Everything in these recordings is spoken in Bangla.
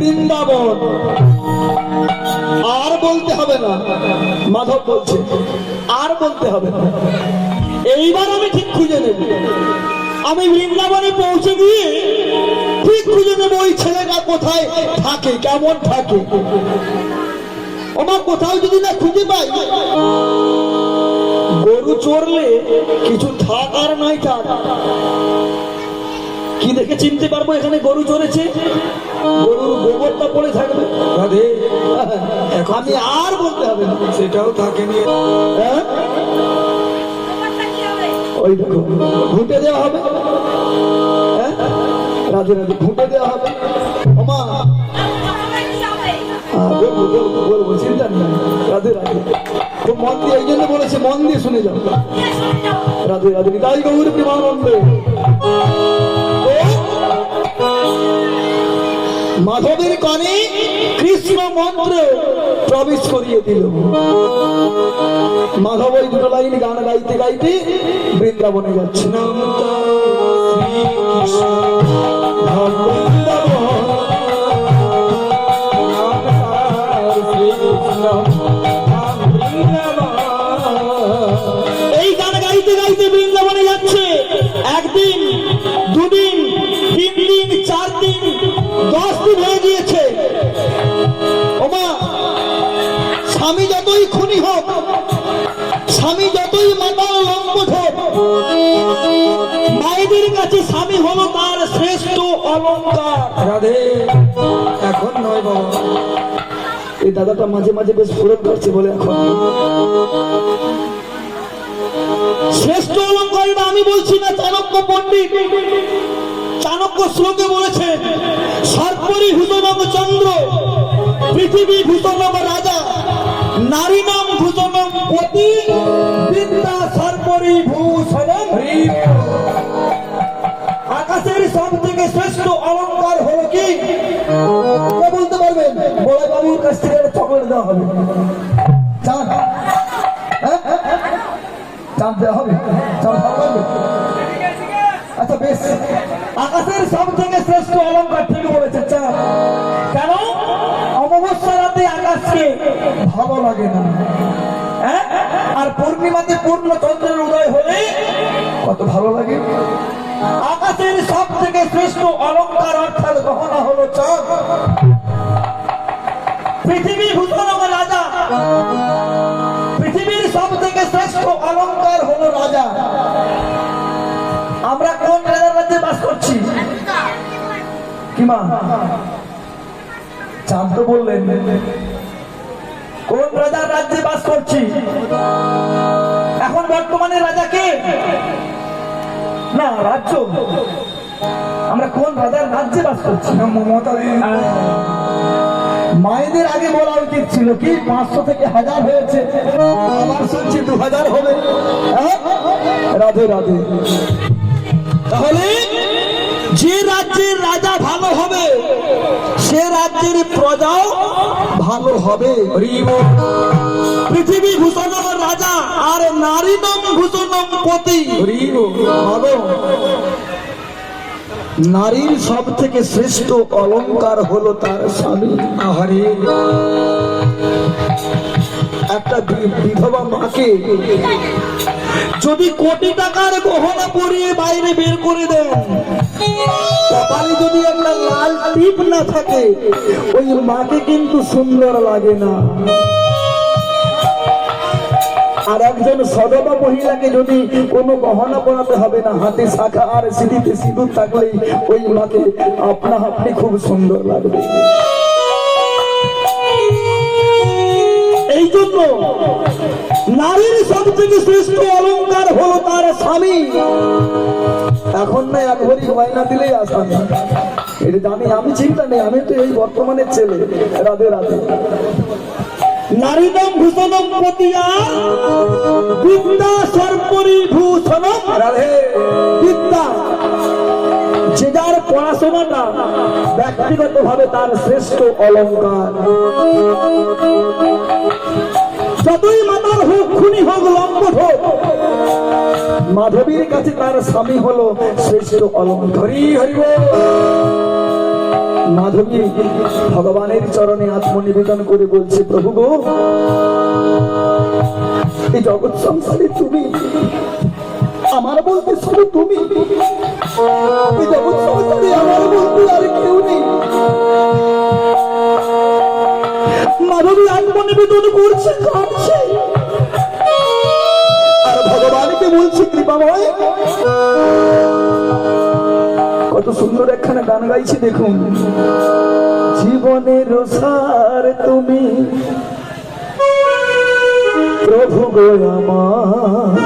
বৃন্দাবন। আর বলতে হবে না, মাধব বলছে আর বলতে হবে না। এইবার আমি ঠিক খুঁজে নেব, আমি বৃন্দাবনে পৌঁছে গিয়ে ঠিক খুঁজে নেব ওই ছেলেটা কোথায় থাকে, কেমন থাকে। আমার কোথাও যদি না খুঁজে পাই, গরু চড়লে কিছু থাক আর নাই থাক, কি দেখে চিনতে পারবো এখানে গরু চড়েছে? গরুর গোবরটা পড়ে থাকবে। আমি আর বলতে হবে না, সেটাও থাকেনি। ওই দেখো ঘুঁটে দেওয়া হবে, রাধে রাধে ঘুঁটে দেওয়া হবে। ওমা বলবো বলবো বলবো, চিন্তা নেই। রাধে রাধে, তো মন দিয়ে, এই জন্য বলেছে মন দিয়ে শুনে যাও। রাধে রাধে, তাই গৌর প্রেমানন্দে। মাধবের কানে কৃষ্ণ মন্ত্র প্রবেশ করিয়ে দিল। মাধব ওই দুটো লাইন গান গাইতে গাইতে বৃন্দাবনে যাচ্ছে। এই গান গাইতে গাইতে বৃন্দাবনে যাচ্ছে। একদিন, দুদিন, 3 দিন, 4 দিন, 10 দিন হয়ে গিয়েছে। ওমা, স্বামী যতই খুনি হোক, স্বামী যতই মাতাল লম্পট হোক, মায়েদের কাছে স্বামী হলো তার শ্রেষ্ঠ অলঙ্কার। রাধে, এখন নয় বাবা। এই দাদাটা মাঝে মাঝে বেশ ফুরন করছে বলে এখন শ্রেষ্ঠ অলঙ্কার আমি বলছি না, চাণক্য পণ্ডিত চাণক্য শ্লোকে বলেছেন, সর্পরি ভূষণম চন্দ্র, পৃথিবী ভূষণম রাজা, নারী নাম ভূষণম পতি, বিদ্যা সর্পরি ভূষণম। আকাশের সব থেকে শ্রেষ্ঠ অলঙ্কার হলো কি? কে বলতে পারবেন? বড় বাবুর কাছ থেকে চকলেট দেওয়া হবে, চাঁদ, চাঁদ দেওয়া হবে, চাঁদ ভালো লাগবে। আচ্ছা বেশ, আকাশের সব থেকে শ্রেষ্ঠ অলঙ্কার ঠিক বলেছে চাঁদ। কেন? অমাবস্যা রাতে আকাশকে ভালো লাগে না, আর পূর্ণিমাতে পূর্ণ চন্দ্রের উদয় হলে কত ভালো লাগে। আকাশের সব থেকে শ্রেষ্ঠ অলঙ্কার অর্থাৎ গহনা হলো চাঁদ। পৃথিবী ভূষণম রাজা, পৃথিবীর সব থেকে শ্রেষ্ঠ অলঙ্কার হলো রাজা। আমরা কোন রাজার রাজ্যে বাস করছি? কি মা, চাঁদ তো বললেন, কোন রাজার রাজ্যে বাস করছি? এখন বর্তমানে রাজা কে? না, রাজ্য। আমরা কোন রাজার রাজ্যে বাস করছি? মমতা মায়েদের আগে বলা উচিত ছিল কি 500 থেকে 1000 হয়েছে, আবার শুনছি 2000 হবে। রাধে রাধে। তাহলে যে রাজ্যের রাজা ভালো হবে, সে রাজ্যের প্রজাও ভালো হবে। পৃথিবী ভূষণম রাজা আর নারীনম ভূষণম পতি। ভালো, নারীর সব থেকে শ্রেষ্ঠ অলঙ্কার হলো তার স্বামী। আহারে, একটা বিধবা মাকে যদি কোটি টাকার গহনা পরিয়ে বাইরে বের করে দেন, কপালে যদি একটা লাল টিপ না থাকে, ওই মাকে কিন্তু সুন্দর লাগে না। আর একজন সদবা মহিলাকে যদি কোনো গহনা পরাতে হবে না, হাতে শাখা আর সিঁড়িতে সিঁদুর থাকলেই ওই মাকে আপনা আপনি খুব সুন্দর লাগবে। এই জন্য নারীর সব থেকে শ্রেষ্ঠ অলঙ্কার হলো তার স্বামী। এখন না এক ভরি গয়না দিলেই আসামি, এটা জানি আমি, চিন্তা নেই, আমি তো এই বর্তমানের ছেলে। রাধে রাধে। নারীদম ভূষণম পতিয়া, বিদ্যা সর্পরি ভূষণম। রাধে। বিদ্যা, যে যার পড়াশোনাটা ব্যক্তিগত ভাবে তার শ্রেষ্ঠ অলঙ্কার। যতই মাতাল হোক, খুনি হোক, লম্পট হোক, মাধবীর কাছে তার স্বামী হলো শ্রেষ্ঠ অলঙ্কার। হরি হরি বল। মাধবী ভগবানের চরণে আত্মনিবেদন করে বলছে, প্রভু গো, এই জগৎ সংসারে তুমি আমার বলতে শুধু তুমি, এই জগৎ সংসারে আমার বলতে আর কেউ নেই। মাধবী আত্মনিবেদন করছে, কাঁদছে, আর ভগবানকে বলছে, কৃপাময়। কত সুন্দর একখানা গান গাইছি দেখুন। জীবনের সার তুমি প্রভু গো আমার,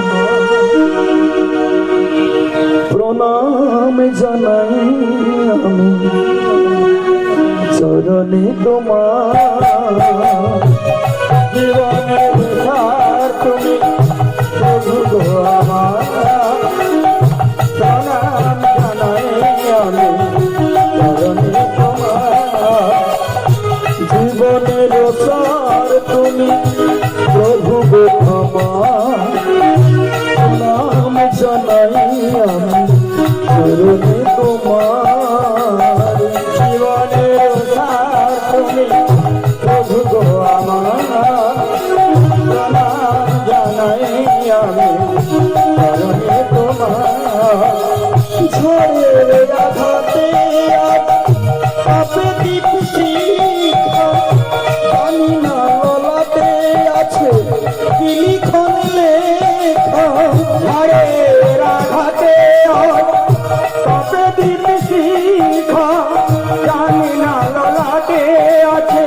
প্রণাম জানাই আমি চরণে তোমার। জীবনের সার তুমি প্রভু গো আমার, প্রণাম জানাই আমি চরণে তোমার। জীবনের সার তুমি প্রভু গো আমার, নাম জানাই আমি চরণে তোমার। জীবনের সার তুমি প্রভু গো আমার, নাম জানাই আমি চরণে তোমার। ঝড়ের আঘাতে আপে দীপ শিখা, জানি না ললাটে আছে কি লিখন লেখা। ঝড়ের আঘাতে আপে দীপ শিখা, জানি না ললাটে আছে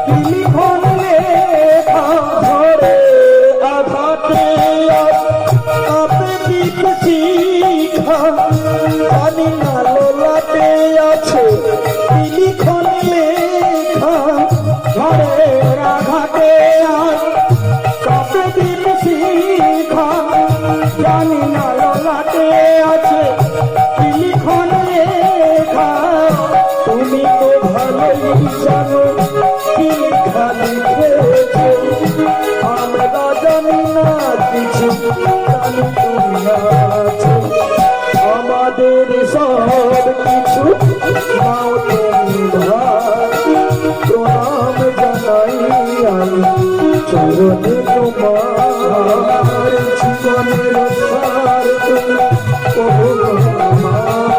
কি লিখন লেখা। ঝড়ের আঘাতে আপে দীপ শিখা, জানি না ললাটে আছে কি লিখন লেখা। ঝড়ের আঘাতে কাপে দীপ শিখা, জানি না ললাটে আছে কি লিখন লেখা। তুমি তো ভালোই জানো কি লেখা লিখেছো, আমরা জানি না কিছু, জানি তুমি আছো। আমাদের সব কিছু নাও তুমি ধার, প্রণাম জানাই আমি চরণে তোমার। জীবনের সার তুমি প্রভু গো আমার,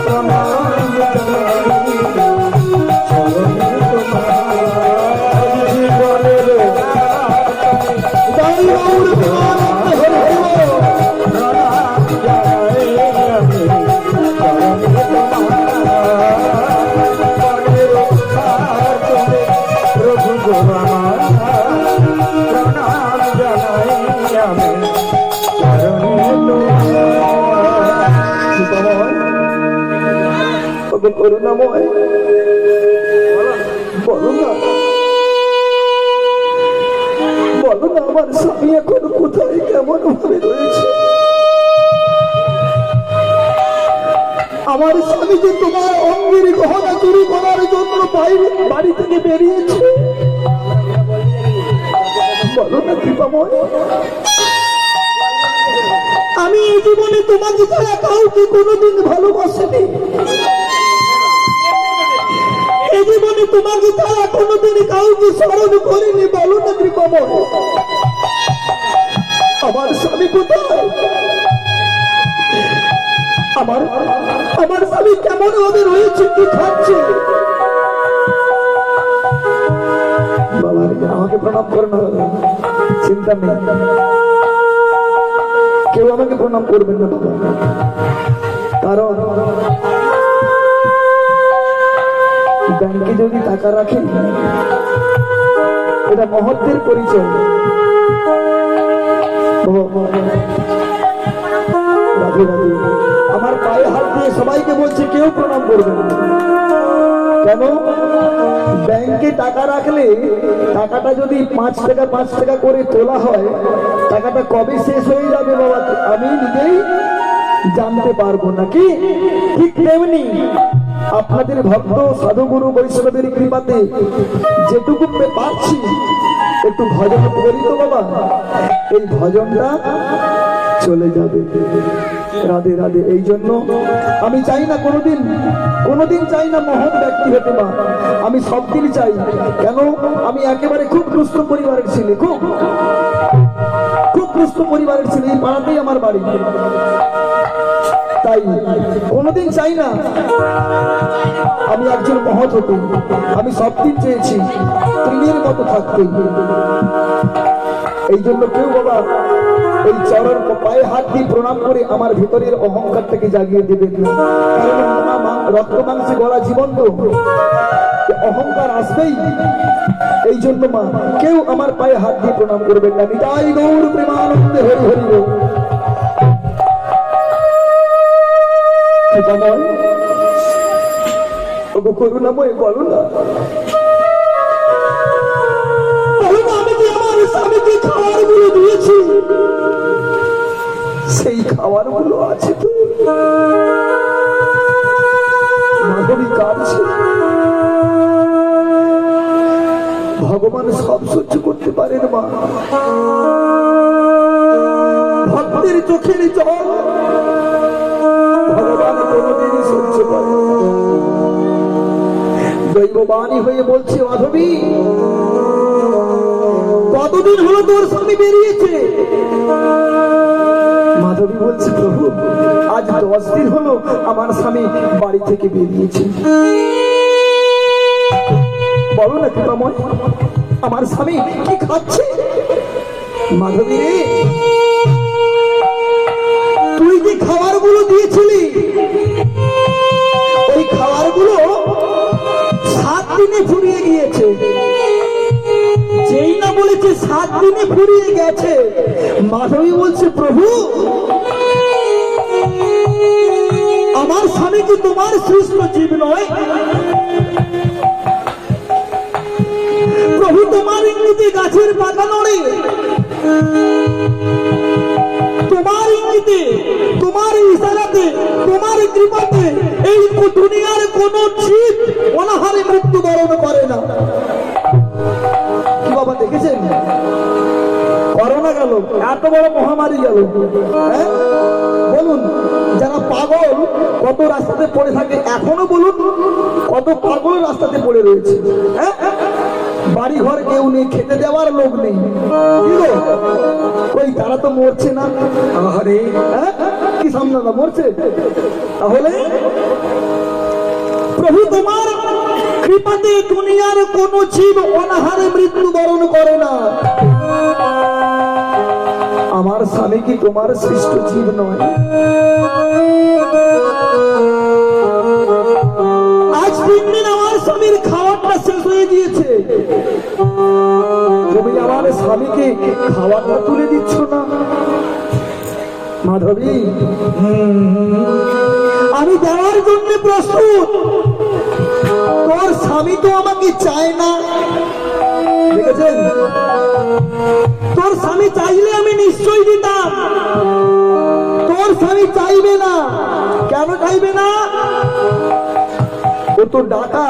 প্রণাম জানাই চরণে তোমার। জীবনের প্রভু গো আমার, প্রণাম জানাই আমি চরণে তোমার। করুণাময় বলো না, বলো না আমার স্বামী এখন কোথায়, কেমন ভাবে রয়েছে। আমার স্বামী যে তোমার অঙ্গের গহনা চুরি করার জন্য বাড়ি থেকে বেরিয়েছে, বলো না কৃপাময়। আমি এই জীবনে তোমাকে ছাড়া কাউকে কোনোদিন ভালোবাসিনি, এই জীবনে তোমাকে ছাড়া কোনোদিন কাউকে স্মরণ করিনি, বলো না কৃপাময়। আমার স্বামী কোথায়, আমার স্বামী কেমন ভাবে রয়েছে, কি খাচ্ছে। বাবা আমাকে প্রণাম করে না, চিন্তা নেই, কেউ আমাকে প্রণাম করবেন না বাবা, কারণ ব্যাংকে যদি টাকা রাখেন এটা মহত্বের পরিচয়। রাধে রাধে। আমার পায়ে হাত দিয়ে সবাইকে বলছে কেউ প্রণাম করবেন না। কেন? ব্যাংকে টাকা রাখলে টাকাটা যদি 5 টাকা করে তোলা হয়, টাকাটা কবে শেষ হয়ে যাবে বাবা আমি নিজেই জানতে পারবো না। কি ঠিক তেমনি আপনাদের ভক্ত সাধুগুরু বৈষ্ণবের কৃপাতে যেটুকু পাচ্ছি একটু ভজন করি তো বাবা, এই ভজনটা চলে যাবে। রাধে রাধে। এই জন্য আমি চাই না কোনোদিন চাই না মহৎ ব্যক্তি হতে মা। আমি সব দিন চাই। কেন? আমি একেবারে খুব দুস্থ পরিবারের ছেলে, খুব দুস্থ পরিবারের ছেলে। এই পাড়াতেই আমার বাড়ি। তাই কোনোদিন চাই না আমি একজন মহৎ হতে। আমি সব দিন চেয়েছি তৃণের মতো থাকতে। এই জন্য কেউ বাবা এই চরণ পায়ে হাত দিয়ে প্রণাম করে আমার ভিতরের অহংকারটাকে জাগিয়ে দেবেন না। কারণ রক্ত মাংসে গড়া জীবন তো অহংকার আসবেই। এই জন্য মা কেউ আমার পায়ে হাত দিয়ে প্রণাম করবেন না। নিতাই গৌর প্রেমানন্দে হরি হরি বল। করুণাময় বলো না, আমি যে আমার স্বামীকে খাবার গুলো দিয়েছি সেই খাবার গুলো আছে তো মাধবী কাঁদছে। ভগবান সব সহ্য করতে পারেন মা। ভক্তের চোখের জল ভগবান কোনদিনই সহ্য করেন। দৈববাণী হয়ে বলছে, মাধবী কতদিন হলো তোর স্বামী বেরিয়েছে? মাধবী বলছে, প্রভু আজ 10 দিন হলো আমার স্বামী বাড়ি থেকে বেরিয়েছে। বলো না কৃপাময়, আমার স্বামী কি খাচ্ছে? মাধবী রে, তুই যে খাবারগুলো দিয়েছিলি ওই খাবারগুলো 7 দিনে ফুরিয়ে গিয়েছে। যেই না বলেছে 7 দিনে ফুরিয়ে গেছে, মাধবী বলছে, প্রভু আমার স্বামী কি তোমার সৃষ্ট জীব নয়? প্রভু তোমার ইঙ্গিতে গাছের পাতা নড়ে, তোমার ইঙ্গিতে, তোমার ইশারাতে, তোমার কৃপাতে এই দুনিয়ার কোন জীব অনাহারে মৃত্যুবরণ করে না। কি বাবা দেখেছেন? করোনা গেল, এত বড় মহামারী গেল, বলুন যারা পাগল কত রাস্তাতে পড়ে থাকে, এখনো বলুন কত পাগল রাস্তাতে পড়ে রয়েছে। বাড়ি ঘর কেউ নেই, খেতে দেওয়ার লোক নেই। ওই তারা তো মরছে না। আরে কি সামনা মরছে? তাহলে প্রভু তোমার কৃপাতে দুনিয়ার কোন জীব অনাহারে মৃত্যুবরণ করে না। আমার স্বামী কি তোমার সৃষ্ট জীব নয়? আজ 3 দিন আমার স্বামীর খাওয়াটা শেষ হয়ে গিয়েছে, তুমি আমার স্বামীকে খাওয়াটা তুলে দিচ্ছ না। মাধবী আমি দেওয়ার জন্য প্রস্তুত, তোর স্বামী তো আমাকে চায় না। দেখেছেন, তোর স্বামী চাইলে আমি নিশ্চয়ই দিতাম, তোর স্বামী চাইবে না। কেন চাইবে না? ও তো ডাকা,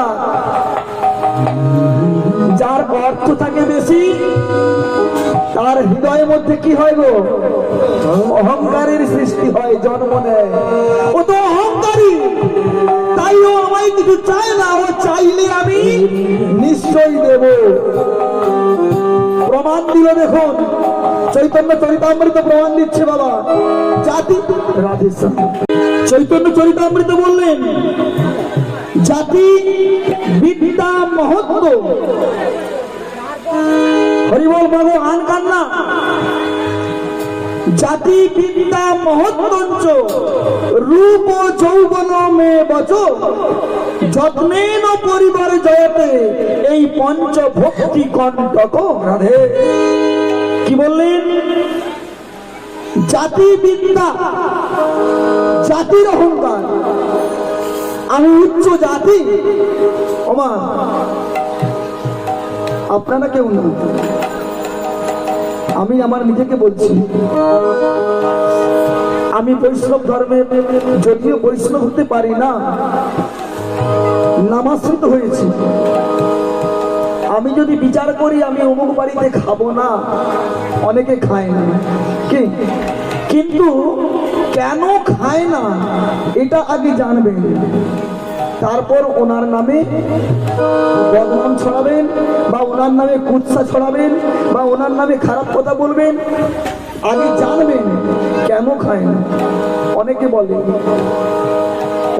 যার অর্থ থাকে বেশি তার হৃদয়ের মধ্যে কি হয় গো? অহংকারের সৃষ্টি হয়, জন্ম নেয়। ও তো অহংকারী, তাই ও আমায় কিছু চায় না। ও চাইলে আমি নিশ্চয়ই দেব। প্রমাণ দিল দেখুন, চৈতন্য চরিতামৃত প্রমাণ দিচ্ছে বাবা। জাতি রাধেশ্যাম চৈতন্য চরিতামৃত বললেন, জাতি বিদ্যা মহত্ব। হরিবল বাবু আন কান্না। জাতি বিদ্যা মহত্তঞ্চ রূপ যৌবন মে বচ যত্নেন পরিবার জয়তে এই পঞ্চ ভক্তি কণ্টক। রাধে কি বললেন? জাতি বিদ্যা, জাতির অহংকার, আমি উচ্চ জাতি। ওমা আপনারা কেউ না, আমি আমার নিজেকে বলছি, আমি বৈষ্ণব ধর্মে, যদিও বৈষ্ণব হতে পারি না, নামাশ্রিত হয়েছি। আমি যদি বিচার করি আমি অমুক বাড়িতে খাবো না, অনেকে খায় না, কি কিন্তু কেন খায় না এটা আগে জানবেন, তারপর ওনার নামে বদনাম ছড়াবেন বা ওনার নামে কুৎসা ছড়াবেন বা ওনার নামে খারাপ কথা বলবেন। আগে জানবেন কেন খায় না। অনেকে বলে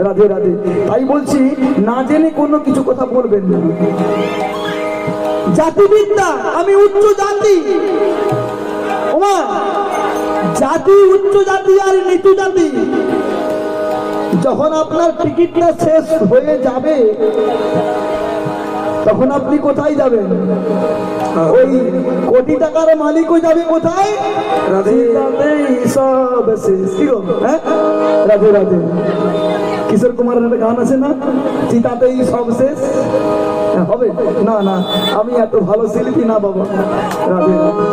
রাধে রাধে, তাই বলছি না জেনে কোনো কিছু কথা বলবেন না। জাতিবিদ্যা, আমি উচ্চ জাতি, ওমা জাতি উচ্চ জাতি আর নিচু জাতি। যখন আপনার টিকিটটা শেষ হয়ে যাবে তখন আপনি কোথায় যাবেন? ওই কোটি টাকার মালিকও যাবে কোথায়? চিতাতেই সব শেষ। কি গো? হ্যাঁ, রাধে রাধে। কিশোর কুমারের একটা গান আছে না, চিতাতেই সব শেষ? হবে না, না আমি এত ভালো শিল্পী না বাবা। রাধে রাধে।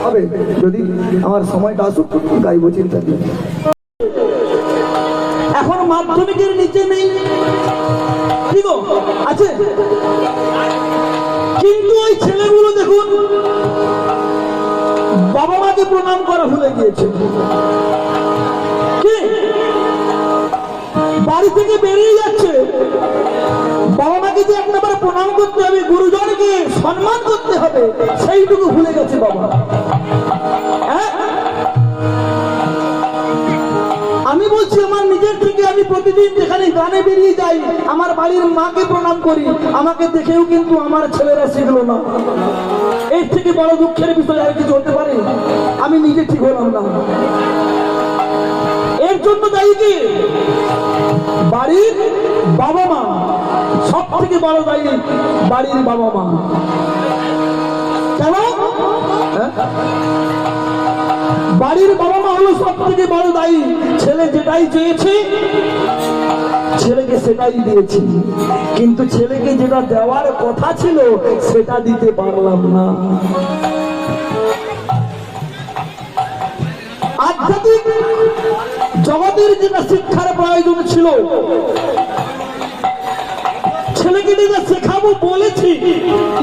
হবে যদি আমার সময়টা আসুক গাইবো, চিন্তা নেই। এখন মাধ্যমিকের নিচে নেই, কি গো আছে, কিন্তু ওই ছেলেগুলো দেখুন বাবা মাকে প্রণাম করা ভুলে গিয়েছে। কি বাড়ি থেকে বেরিয়ে যাচ্ছে, বাবা মাকে যে একবার প্রণাম করতে হবে, গুরুজনকে সম্মান করতে হবে, সেইটুকু ভুলে গেছে বাবা। হ্যাঁ, আমি বলছি আমার নিজের থেকে আমি প্রতিদিন যেখানে গানে বেরিয়ে যাই আমার বাড়ির মাকে প্রণাম করি, আমাকে দেখেও কিন্তু আমার ছেলেরা শিখলো না। এর থেকে বড় দুঃখের বিষয় আর কিছু হতে পারে? আমি নিজে ঠিক হলাম না। এর জন্য দায়ী কি? বাড়ির বাবা মা। সব থেকে বড় দায়ী বাড়ির বাবা মা। কেন? বাড়ির বাবা মা হলো সব থেকে বড় দায়ী। ছেলে যেটাই চেয়েছে ছেলেকে সেটাই দিয়েছি, কিন্তু ছেলেকে যেটা দেওয়ার কথা ছিল সেটা দিতে পারলাম না। আধ্যাত্মিক জগতের যেটা শিক্ষার প্রয়োজন ছিল ছেলেকে যেটা শেখাবো বলেছি,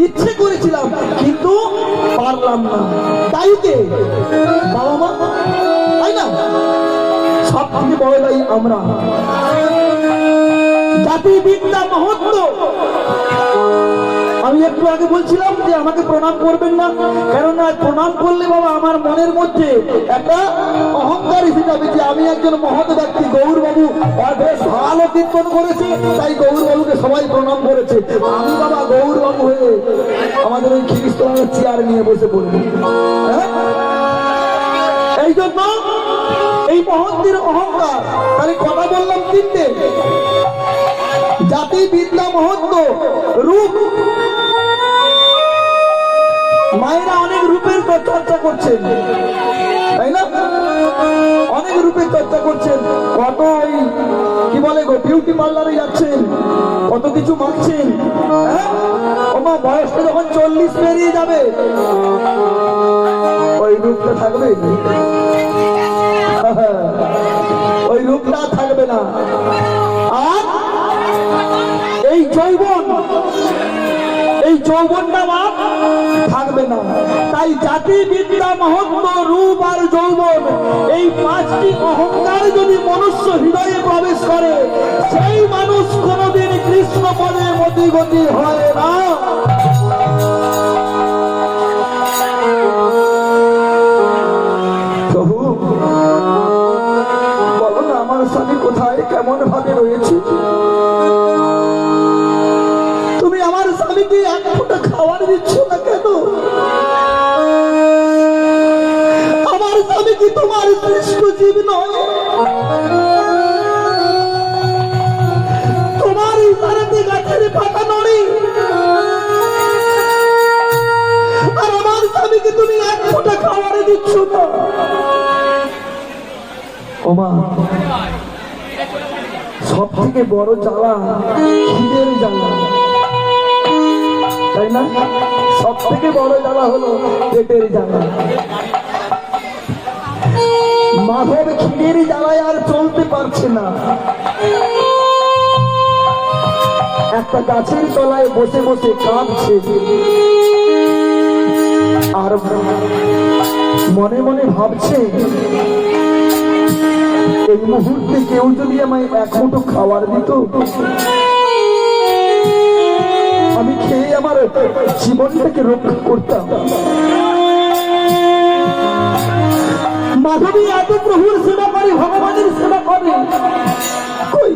ইচ্ছে করেছিলাম, কিন্তু পারলাম না। তাই কে? বাবা মা, তাই না? সব থেকে বড় দায়ী আমরা। জাতিবিদ্যা মহত্ব। আমি একটু আগে বলছিলাম যে আমাকে প্রণাম করবেন না, কেননা প্রণাম করলে বাবা আমার মনের মধ্যে একটা অহংকার এসে যাবে যে আমি একজন মহৎ ব্যক্তি। গৌরবাবু বেশ ভালো কীর্তন করেছে, তাই গৌরবাবুকে সবাই প্রণাম করেছে। আমি বাবা গৌরবাবু হয়ে আমাদের ওই খ্রিস্টানের চেয়ার নিয়ে বসে পড়বো? এই জন্য এই মহৎদের অহংকার। তাহলে কথা বললাম তিনটে: জাতি, বিদ্যা, মহত্ব, রূপ। মায়েরা অনেক রূপের চর্চা করছেন, তাই না? অনেক রূপের চর্চা করছেন, কত ওই কি বলে গো বিউটি পার্লারে যাচ্ছেন, কত কিছু মাখছেন। হ্যাঁ, ওমা বয়সটা যখন 40 পেরিয়ে যাবে ওই রূপটা থাকবে? ওই রূপটা থাকবে না। আর এই যৌবনটা থাকবে না। তাই জাতি, বিদ্যা, মহত্ব, রূপ আর যৌবন, এই 5টি অহংকার যদি মনুষ্য হৃদয়ে প্রবেশ করে সেই মানুষ কোনদিন কৃষ্ণ পদে মতিগতি হয় না। প্রভু বলো না আমার স্বামী কোথায়, কেমন ভাবে রয়েছে? তুমি আমার স্বামীকে এক ফোঁটা খাবার দিচ্ছ না কেন? আমার স্বামী কি তোমার সৃষ্ট জীব নয়? তোমার ইশারাতে গাছের পাতা নড়ে, আর আমার স্বামীকে তুমি এক ফোঁটা খাবার দিচ্ছ না। ওমা, সব থেকে বড় জ্বালা খিদের জ্বালা, তাই না? সব থেকে বড় জ্বালা হলো পেটের জ্বালা। মাধব খিদের জ্বালায় আর চলতে পারছে না, একটা গাছের তলায় বসে বসে কাঁদছে। আর মনে মনে ভাবছে এই মুহূর্তে কেউ যদি আমায় এক মুঠো খাবার দিত, আমি খেয়ে আমার জীবনটাকে রক্ষা করতাম। মাধবী এত প্রভুর সেবা করে, ভগবানের সেবা করে, কই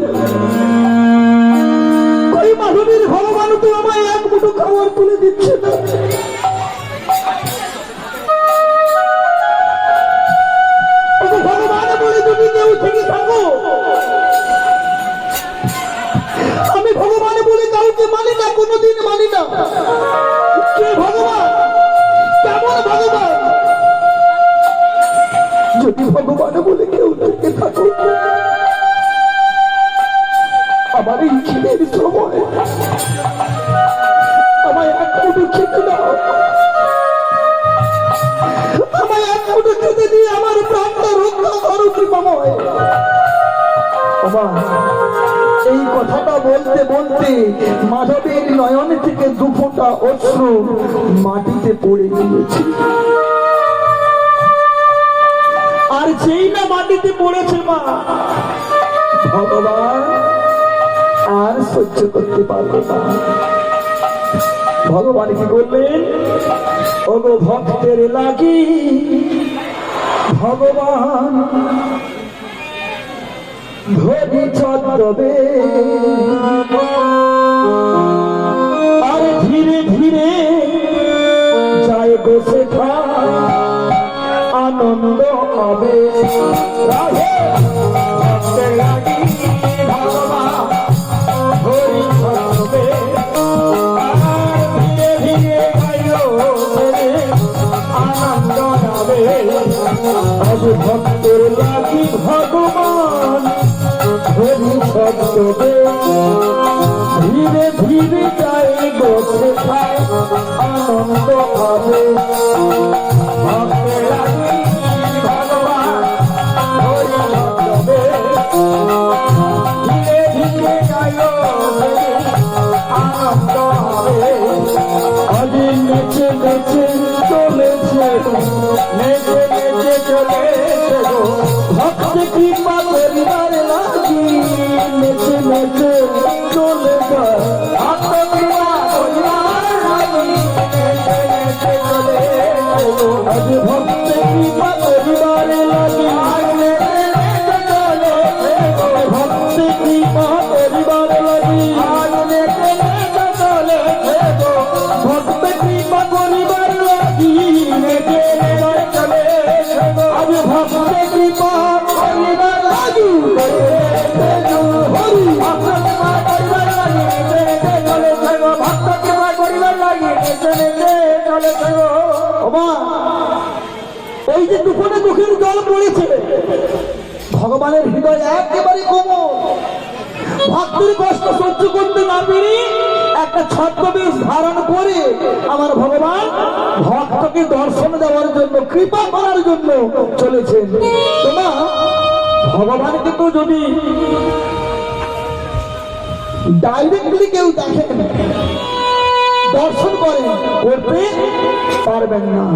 মাধবীর ভগবান তো আমায় এক মুঠো খাবার তুলে দিচ্ছে না। ভগবান বলে যদি কেউ থেকে থাকো, আমি ভগবান বলে কাউকে মানি না, কোনোদিন মানি না। কে ভগবান? কেমন ভগবান? যদি ভগবান বলে কেউ থেকে থাকো, আমার এই খিদের সময় আমায় এক মুঠো খেতে দাও, আমায় এক মুঠো খেতে দিয়ে আমার প্রাণটা রক্ষা করো কৃপাময়। এই কথাটা বলতে বলতে মাধবীর নয়ন থেকে দুফোঁটা অশ্রু মাটিতে পড়ে গিয়েছে। আর যেই না মাটিতে পড়েছে মা, ভগবান আর সহ্য করতে পারবে না। ভগবান কি করলেন? ওগো ভক্তের লাগি ভগবান ধরি চন্দ্রবে, আর ধীরে ধীরে যায় গো শেখা আনন্দ হবে। রাধে ভক্তের লাগি ভগবান ধরি চন্দ্রবে, আর ধীরে ধীরে আনন্দ হবে। আজ ভক্তের লাগি ভগবান ধরি চন্দ্রবে, ধীরে ধীরে যায় গো শেখায় আনন্দ হবে। ভক্তের লাগি ভগবান ধরি চন্দ্রবে, ধীরে ধীরে যায় গো আনন্দ হবে। আজ নেচে নেচে চলেছে, নেচে নেচে চলেছে গো ভক্ত কৃপা করিবার লাগি, নেচে নেচে চলে যায় ভক্ত কৃপা করিবার লাগি, নেচে নেচে চলেছে গো আজ ভক্ত কৃপা করিবার লাগি, নেচে নেচে চলেছে গো ভক্ত কৃপা করিবার লাগি, নেচে নেচে চলেছে গো ভক্ত কৃপা করিবার লাগি, নেচে নেচে চলেছে গো আজ ভক্ত কৃপা করিবার লাগি, হরি ভক্ত কৃপা করিবার লাগি, নেচে নেচে চলেছে গো ভক্ত কৃপা করিবার লাগি, নেচে নেচে চলেছে গো। ওমা, এই যে দুপুরে মুখের জল পড়েছে, ভগবানের হৃদয় একেবারে কোমল। ভক্তের কষ্ট সহ্য করতে না পেরে একটা ছদ্মবেশ ধারণ করে আমার ভগবান ভক্তকে দর্শন দেওয়ার জন্য, কৃপা করার জন্য চলেছেন। তোমা ভগবানকে তো যদি ডাইরেক্টলি কেউ দেখেন, দর্শন করেন, করতে পারবেন না।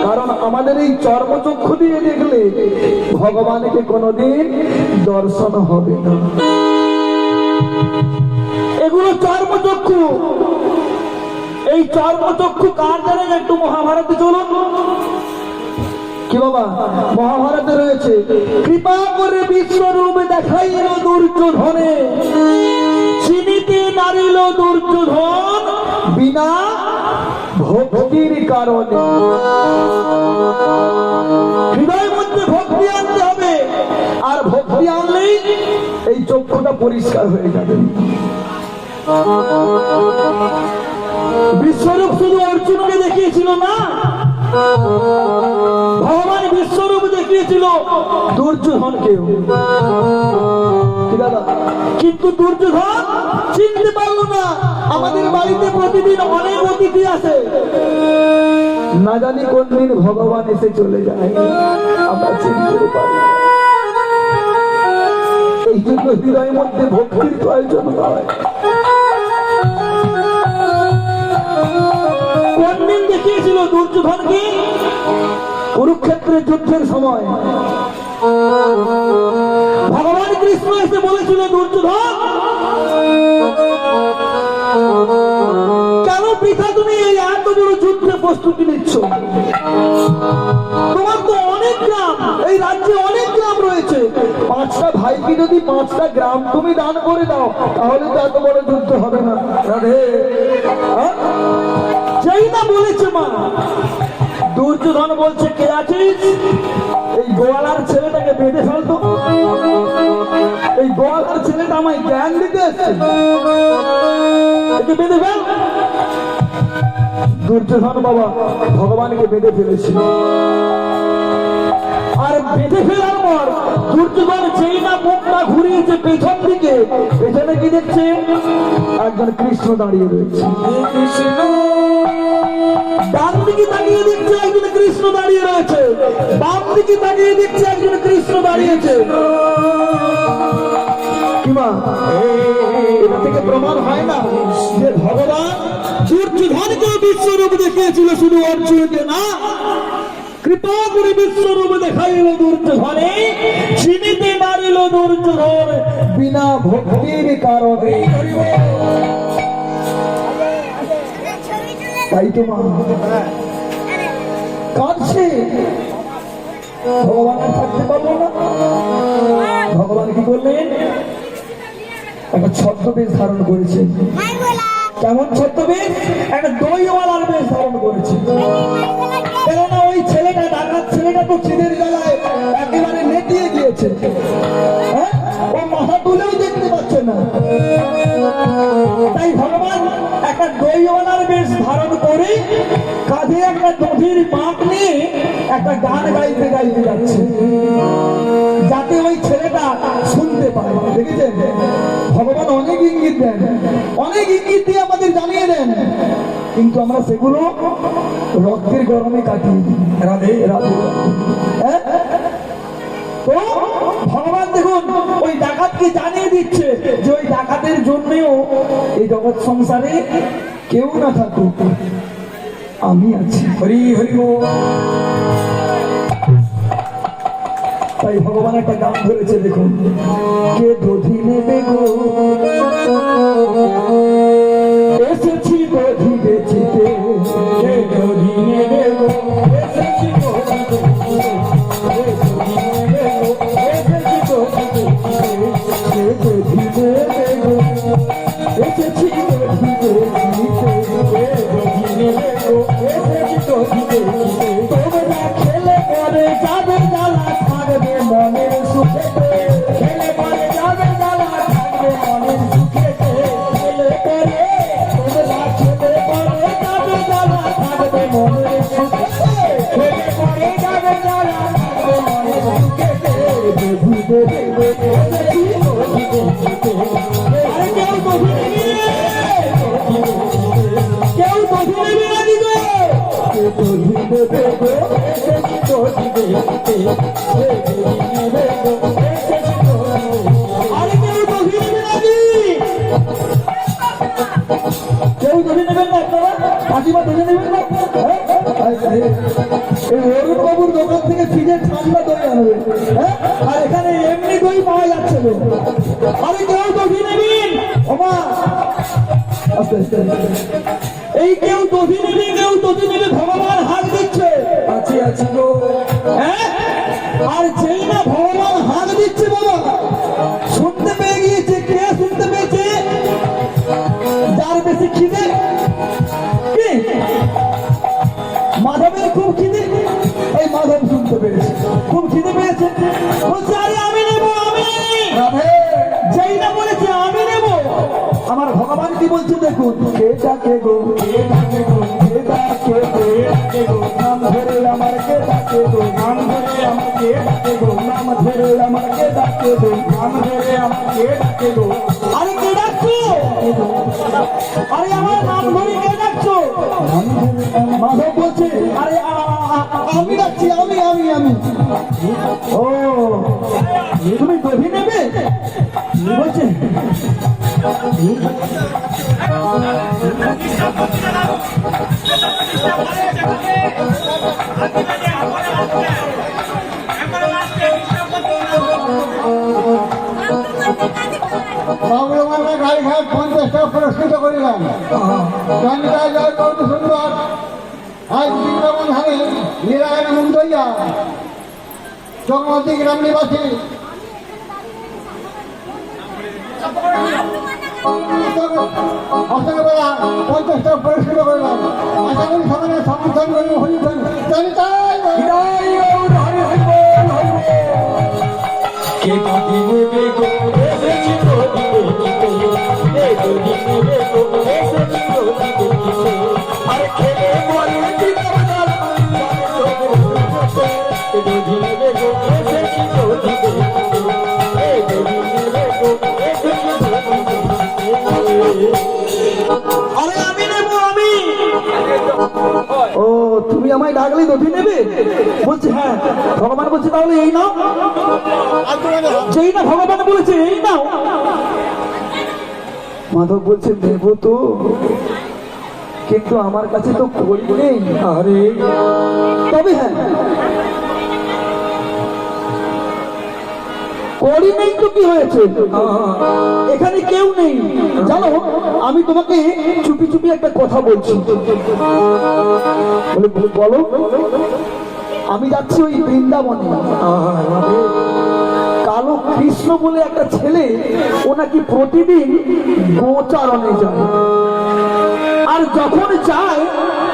কারণ আমাদের এই চর্মচক্ষু দিয়ে দেখলে ভগবানকে কোনোদিন দর্শন হবে না। এগুলো চর্মচক্ষু। এই চর্মচক্ষু কার জানেন? একটু মহাভারতে চলুন। কি বাবা? মহাভারতে রয়েছে, কৃপা করে বিশ্বরূপ দেখাইল দুর্যোধনে, চিনিতে নারিল দুর্যোধন বিনা ভক্তির কারণে। হৃদয়ের মধ্যে ভক্তি আনতে হবে, আর ভক্তি আনলেই এই চক্ষুটা পরিষ্কার হয়ে যাবে। বিশ্বরূপ শুধু অর্জুনকে দেখিয়েছিল না, ভগবান বিশ্বরূপ দেখিয়েছিল দুর্যোধনকেও। কিন্তু দুর্যোধন চিনতে পারলো না। আমাদের বাড়িতে প্রতিদিন অনেক অতিথি আসে, না জানি কোন দিন ভগবান এসে চলে যায়, আমরা চিনতেও পারি। এই জন্য হৃদয়ের মধ্যে ভক্তির প্রয়োজন হয়। কোন দিন দেখিয়েছিল দুর্যোধনকে? কুরুক্ষেত্রের যুদ্ধের সময় ভগবান কৃষ্ণ এসে বলেছিল, দুর্যোধন কেন পিতা তুমি এই এত বড় যুদ্ধে প্রস্তুতি নিচ্ছ? তোমার তো অনেক গ্রাম, এই রাজ্যে অনেক গ্রাম রয়েছে, 5টা ভাইকে যদি 5টা গ্রাম তুমি দান করে দাও তাহলে তো এত বড় যুদ্ধ হবে না। রাধে যেই না বলেছে মা, দুর্যোধন বলছে, কে আছিস? এই গোয়ালার ছেলেটাকে বেঁধে ফেলতো। এই গোয়ালার ছেলেটা আমায় জ্ঞান দিতে এসছে, একে বেঁধে ফেল। দুর্যোধন বাবা ভগবানকে বেঁধে ফেলেছিল। আর বেঁধে ফেলার পর দুর্যোধন যেই না মুখটা ঘুরিয়েছে পেছন দিকে, পেছনে কি দেখছে? একজন কৃষ্ণ দাঁড়িয়ে রয়েছে। কৃষ্ণ ডান দিকে তাকিয়ে দেখছে একজন কৃষ্ণ দাঁড়িয়ে রয়েছে, বাম দিকে তাকিয়ে দেখছে একজন কৃষ্ণ দাঁড়িয়েছে। কিমা এটা থেকে প্রমাণ হয় না যে ভগবান দুর্যোধনকে বিশ্বরূপ দেখিয়েছিল, শুধু অর্জুনকে না। কৃপা করে বিশ্বরূপ দেখাইল দুর্যোধনে, চিনিতে পারিল দুর্যোধন বিনা ভক্তির কারণে। তাই তো মা কাঁদছে, ভগবান আর থাকতে পারলো না। ভগবান কি করলেন? একটা ছদ্মবেশ ধারণ করেছে। কেমন ছদ্মবেশ? একটা দইওয়ালার বেশ ধারণ করেছে। কেননা ওই ছেলেটা, ডাকাত ছেলেটা তো খিদের জ্বালায় একেবারে নেতিয়ে গিয়েছে, হ্যাঁ, ও মাথা তুলেও দেখতে পাচ্ছে না। তাই ভগবান একটা দইওয়ালার বেশ ধারণ করে কাঁধে একটা দধির পাক নিয়ে একটা গান গাইতে গাইতে যাচ্ছে, যাতে ওই ছেলেটা শুনতে পায়। দেখেছেন ভগবান অনেক ইঙ্গিত দেন, অনেক ইঙ্গিত দিয়ে আমাদের জানিয়ে দেন, কিন্তু আমরা সেগুলো রক্তের গরমে কাটিয়ে দিই। রাধে রাধে। হ্যাঁ, তো ভগবান দেখুন ওই ডাকাতকে জানিয়ে দিচ্ছে যে ওই ডাকাতের জন্যও এই জগৎ সংসারে কেউ না থাকুক, আমি আছি। হরি হরি বল। তাই ভগবান একটা গান ধরেছে, দেখুন, কে দধি নেবে গো, এসেছি দধি বেচিতে, কে দধি নেবে গো, এসেছি দধি বেচিতে, কে দধি নেবে গো, এসেছি দধি বেচিতে, কে দধি নেবে গো, এসেছি দধি বেচিতে, কে দধি নেবে গো, এসেছি দধি বেচিতে। তোমরা খেলে পরে যাবে জ্বালা, থাকবে মনের সুখেতে, খেলে পরে যাবে জ্বালা, থাকবে মনের সুখেতে, খেলে পরে তোমরা খেলে পরে যাবে জ্বালা, থাকবে মনের সুখেতে, খেলে পরে যাবে জ্বালা, থাকবে মনের সুখেতে। দধি দেবে এসেছি দধি বেচিতে। আরে কেউ দধি নেবে, কেউ দধি নেবে না কি গো? কেউ দধি দেবে গো, এসেছি দধি বেচিতে, নেবে গো, এসেছি দধি। আরে কেউ দধি নেবে নাকি? কেউ দধি নেবেন না আপনারা? কাকিমা দধি নেবেন না? এই অরুণ বাবুর দোকান থেকে ফ্রিজে ঠান্ডা দই আনবে, হ্যাঁ, আর এখানে এমনি দই পাওয়া যাচ্ছে না। আরে কেউ দধি নেবেন? ওমা আস্তে আস্তে। এই কেউ দধি নেবে, কেউ দধি নেবে, ভগবান হাত দিচ্ছে। আছি আছি গো, হ্যাঁ। আর যেই না ভগবান হাত দিচ্ছে বাবা, শুনতে পেয়ে গিয়েছে। কে শুনতে পেয়েছে? যার বেশি খিদে। কি মাধবের খুব খিদে, এই মাধব শুনতে পেয়েছে, খুব খিদে পেয়েছে, বলছে আরে আমি নেবো, আমি। যেই না বলেছে আমি নেবো, আমার ভগবান কি বলছে দেখুন, কে ডাকে গো, কে ডাকে গো, কে ডাকে গো, ডাকে গো, নাম ধরে আমার কে ডাকে গো, নাম ধরে আমার কে ডাকে গো, নাম ধরে আমার কে ডাকে গো, নাম ধরে আমার কে ডাকে গো। আরে কে ডাকছো? আরে আমার নাম ধরে কে ডাকছো? মাধব বলছে আরে আমি ডাকছি, আমি আমি আমি। ও তুমি দধি নেবে বলছে? ভগবানের গাড়ি ঘাট 50টা পুরস্কৃত করিলাম। জনতায় জয় কত সুন্দর আজ বৃন্দাবন ধামে লীলায় মুগ্ধ হইয়া জগমতী গ্রাম নিবাসী অসংখ্যবেলা 50টা পুরস্কৃত করিলাম। আশা করি সবাই সমর্থন করি হরিজন জনতায় জয় গৌর হরি হরি বল, হরি বল। কে দিবে গো এসেছি তো দিবে দিবে এ তো দিবে গো এসেছি তো দিবে দিবে আরে খেলে মরে দিতে বদল, এ তো দিবে গো এসেছি তো দিবে দিবে এ তো দিবে গো এসেছি তো দিবে দিবে। আরে আমি নেবো আমি। ও তুমি আমায় ডাকলে দধি নেবে? বলছি হ্যাঁ। ভগবান বলছে তাহলে এই নাও। যেই না ভগবান বলেছে এই নাও। মাধব বলছে নেবো তো, কিন্তু আমার কাছে তো করি নেই। আরে তবে হ্যাঁ, করি নেই তো কি হয়েছে? এখানে কেউ নেই জানো। আমি তোমাকে চুপি চুপি একটা কথা বলছি। বলো। আমি যাচ্ছি ওই বৃন্দাবনে। কালো কৃষ্ণ বলে একটা ছেলে, ও নাকি প্রতিদিন গোচারণে যায়। আর যখন যায়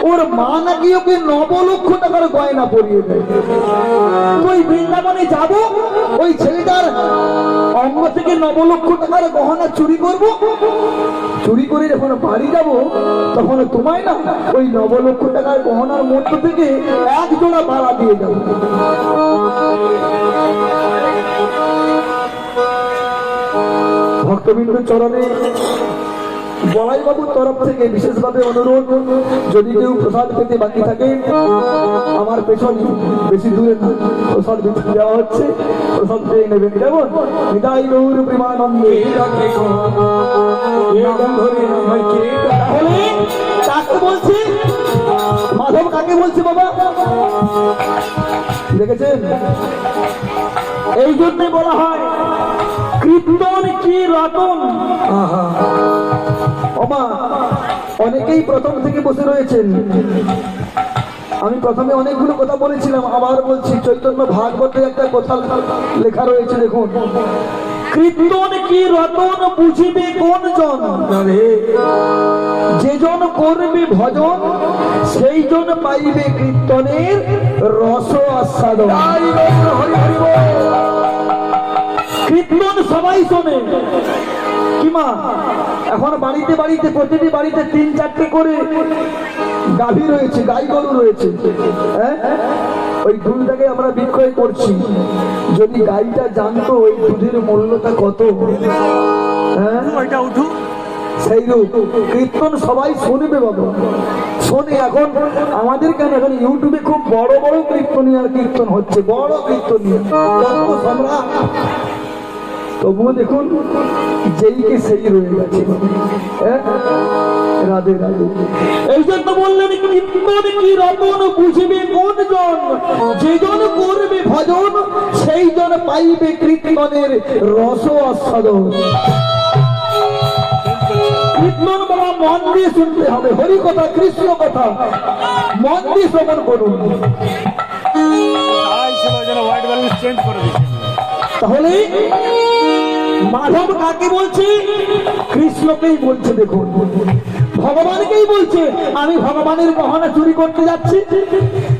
ওর মা নাকি ওকে 9 লক্ষ টাকার গয়না পরিয়ে দেয়। তো ওই বৃন্দাবনে যাব, ওই ছেলেটার অঙ্গ থেকে 9 লক্ষ টাকার গহনা চুরি করব। চুরি করে যখন বাড়ি যাব, তখন তোমায় না ওই 9 লক্ষ টাকার গহনার মধ্য থেকে 1 জোড়া বাড়া দিয়ে যাবো। ভক্তবৃন্দ চরণে বড়াই বাবুর তরফ থেকে বিশেষভাবে অনুরোধ, যদি কেউ প্রসাদ পেতে বাকি থাকে, আমার পেছন বেশি দূরে না, প্রসাদ দেওয়া হচ্ছে, প্রসাদ পেয়ে নেবেন। কেমন? নিতাই গৌর প্রেমানন্দে। তাহলে কাকে বলছি? মাধব কাকে বলছি বাবা? দেখেছেন? এই জন্যই বলা হয় কীর্তন কি রতন। ওমা, অনেকেই প্রথম থেকে বসে রয়েছেন। আমি প্রথমে অনেকগুলো কথা বলেছিলাম, আবার বলছি। চৈতন্য ভাগবতে একটা কথা লেখা রয়েছে, দেখুন। কীর্তন কি রতন বুঝিবে কোন জন, যে জন করবে ভজন সেই জন পাইবে কীর্তনের রস আস্বাদন। কীর্তন সবাই শোনে কি মা? এখন বাড়িতে বাড়িতে, প্রতিটি বাড়িতে 3-4টে করে গাভী রয়েছে, গাই গরু রয়েছে। হ্যাঁ, ওই দুধটাকে আমরা বিক্রয় করছি। যদি গাইটা জানতো ওই দুধের মূল্যটা কত, হ্যাঁ, সেই রূপ কীর্তন সবাই শুনবে বাবা, শোনে। এখন আমাদের কেন, এখন ইউটিউবে খুব বড় বড় কীর্তনিয়ার কীর্তন হচ্ছে, বড় কীর্তনিয়া সম্রাট। তবুও দেখুন যেইকে সেই রয়ে গেছে। রাধে রাধে। এই জন্য বললেন কীর্তন কি রতন বুঝিবে কোন জন, যে জন করবে ভজন সেই জন পাইবে কীর্তনের রস আস্বাদন। কীর্তন বাবা মন দিয়ে শুনতে হবে, হরি কথা কৃষ্ণ কথা মন দিয়ে শ্রবণ করুন। তাহলে মাধব কাকে বলছে? কৃষ্ণকেই বলছে। দেখুন, ভগবানকেই বলছে আমি ভগবানের গহনা চুরি করতে যাচ্ছি,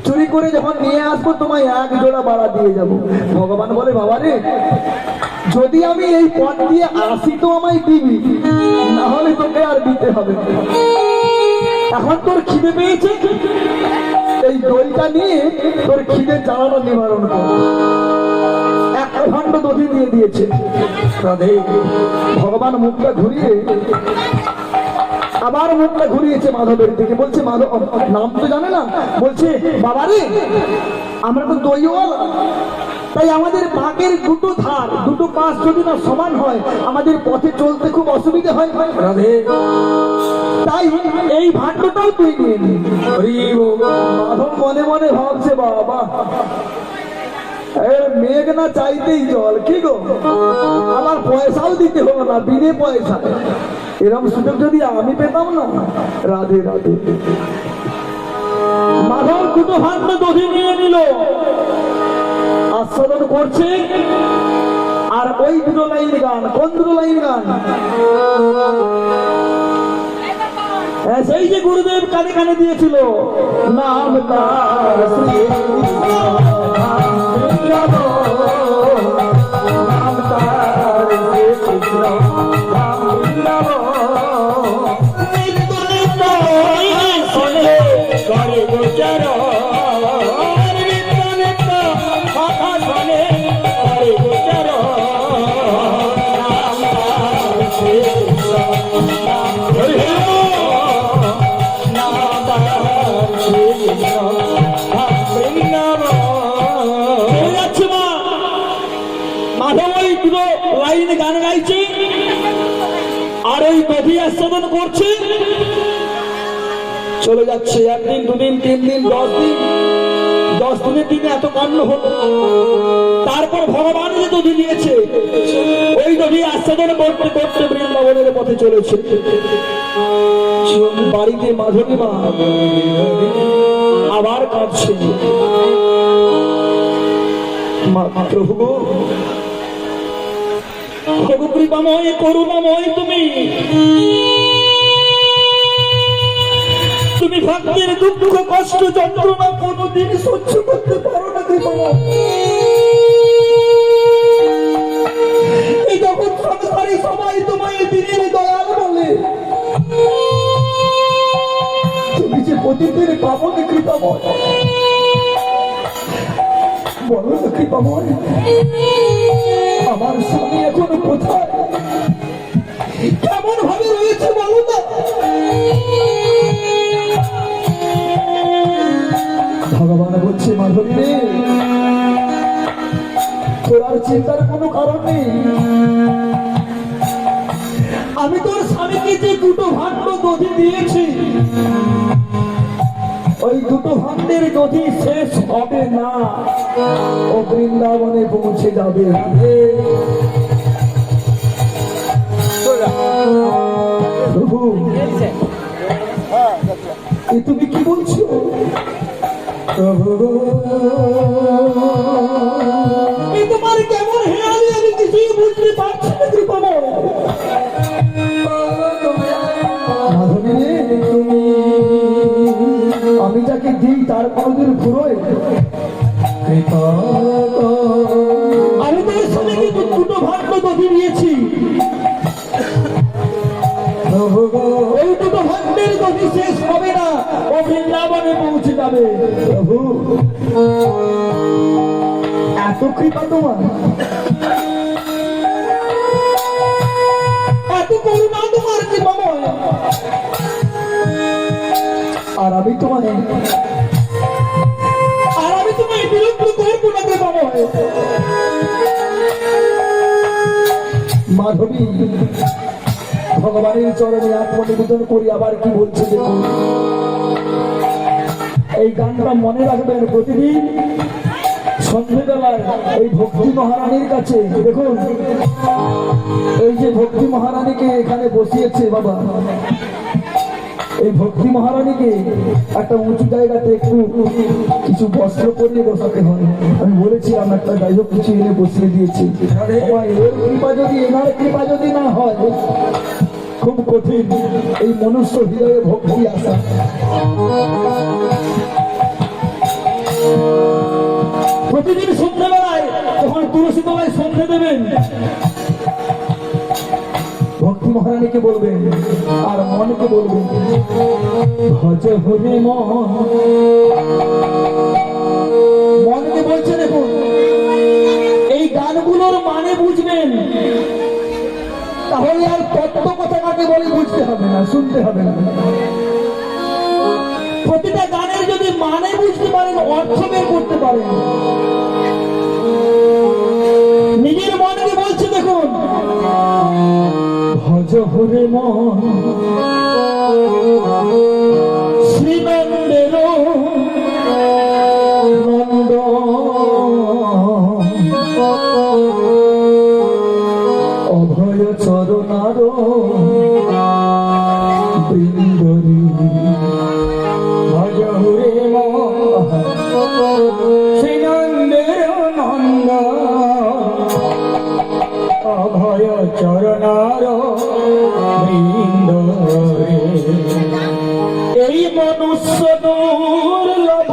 চুরি করে যখন নিয়ে আসবো তোমায় 1 জোড়া বাড়া দিয়ে যাব। ভগবান বলে বাবা রে, যদি আমি এই পথ দিয়ে আসি তো আমায় দিবি, না হলে তোকে আর দিতে হবে। এখন তোর খিদে পেয়েছে, এই দইটা নিয়ে তোর খিদে জ্বালানো নিবারণ কর। 1 খণ্ড দধি দিয়ে দিয়েছে। ভগবান মুখটা ঘুরিয়ে আবার মুখটা ঘুরিয়েছে মাধবের দিকে, বলছে মাধব নাম তো জানে না, বলছে বাবা রে, আমরা তো দইওয়ালা, তাই আমাদের বাঁকের 2টো ধার, 2টো পাশ যদি না সমান হয় আমাদের পথে চলতে খুব অসুবিধা হয়। তাই এই ভাণ্ডটাও তুই নিয়ে নি। হরি বল। মাধব মনে মনে ভাবছে বাবা মেঘ না চাইতেই জল, কি গো আমার পয়সাও দিতে হলো না, বিনে পয়সা। এরকম সুযোগ যদি আমি পেতাম না। রাধে রাধে। মাধব দুটো ভাণ্ড দধি নিয়ে নিল, আস্বাদন করছে। আর ওই দুটো লাইন গান, কোন দুটো লাইন গান? সেই যে গুরুদেব কানে কানে দিয়েছিল, নাম তার শ্রী নাম তার শ্রী কৃষ্ণ নাম নিত্য নিত্য শোনে করে গোচর নিত্য নিত্য কথা শোনে করে গোচর নাম তার শ্রী কৃষ্ণ নাম মাধব ওই দুটো লাইন গান গাইছে আর ওই দধি আস্বাদন করছে। চলে যাচ্ছে একদিন, দুদিন, 3 দিন, 10 দিন। 10 দিনের দিনে এত কাণ্ড হলো। তারপর ভগবান যে দধি দিয়েছে ওই দধি আস্বাদন করতে করতে বৃন্দাবনের পথে চলেছে। বাড়িতে মাধবী মা আবার কাঁদছে, প্রভু প্রভু কৃপাময় করুণাময় তুমি, তুমি ভক্তের দুঃখ কষ্ট যন্ত্রণা কোনদিন সহ্য করতে পারো না কৃপাময়। এই যখন সংসারী সবাই তোমায় দিনের দয়াল বলে, তুমি যে প্রতিদিন পাবনে কৃপাময়, বলো তো কৃপাময় আমার স্বামী এখন কোথায়, কেমন ভাবে রয়েছে বলো না। ভগবান বলছে মাধবী রে, তোর আর চিন্তার কোনো কারণ নেই। আমি তোর স্বামীকে যে দুটো ভাণ্ড দধি দিয়েছি, ওই দুটো ভাণ্ডের দধি শেষ হবে না, ও বৃন্দাবনে পৌঁছে যাবে। প্রভু এ তুমি কি বলছো? প্রভু এই তোমার কেমন হেয়ালি, আমি কিছুই বুঝতে পারছি না কৃপাময়। মাধবী রে, তুমি আমি যাকে দিই তার কোনদিন ফুরোয়? আমি তোর স্বামীকে দুটো ভাণ্ড দধি দিয়েছি, ওই দুটো ভাণ্ডের দধি শেষ হবে না, ও বৃন্দাবনে পৌঁছে যাবে। প্রভু এত কৃপা তোমার, এত করুণা তোমার কৃপাময়। আর আমি তোমায় বিরক্ত করবো না কৃপাময়। মাধবী ভগবানের চরণে আত্মনিবেদন করি। আবার কি বলছে দেখুন, এই গানটা মনে রাখবেন প্রতিদিন সন্ধ্যেবেলায় এই ভক্তি মহারানীর কাছে। দেখুন এই যে ভক্তি মহারানীকে এখানে বসিয়েছে বাবা, এই ভক্তি মহারানীকে একটা উঁচু জায়গাতে একটু কিছু বস্ত্র পরিয়ে বসাতে হয়। আমি বলেছিলাম একটা যাই হোক কিছু এনে বসিয়ে দিয়েছি। এর কৃপা যদি, এনার কৃপা যদি না হয় খুব কঠিন এই মনুষ্য হৃদয়ে ভক্তি আসা। প্রতিদিন সন্ধ্যেবেলায় যখন তুলসী তলায় সন্ধ্যে দেবেন, ভক্তি মহারানীকে বলবেন আর মনকে বলবেন, ভজ হরে মন। মনকে বলছে দেখুন, এই গানগুলোর মানে বুঝবেন, তাহলে আর তত্ত্ব কথা কাকে বলে বুঝতে হবে না, শুনতে হবে না। প্রতিটা গানের যদি মানে বুঝতে পারেন, অর্থ বের করতে পারেন। নিজের মনকে বলছে দেখুন, ভজ হরে মন বৃন্দরে ভজ হুরে মন শ্রী নন্দের নন্দ অভয় চরণার বৃন্দরে এই মনুষ্য দুর্লভ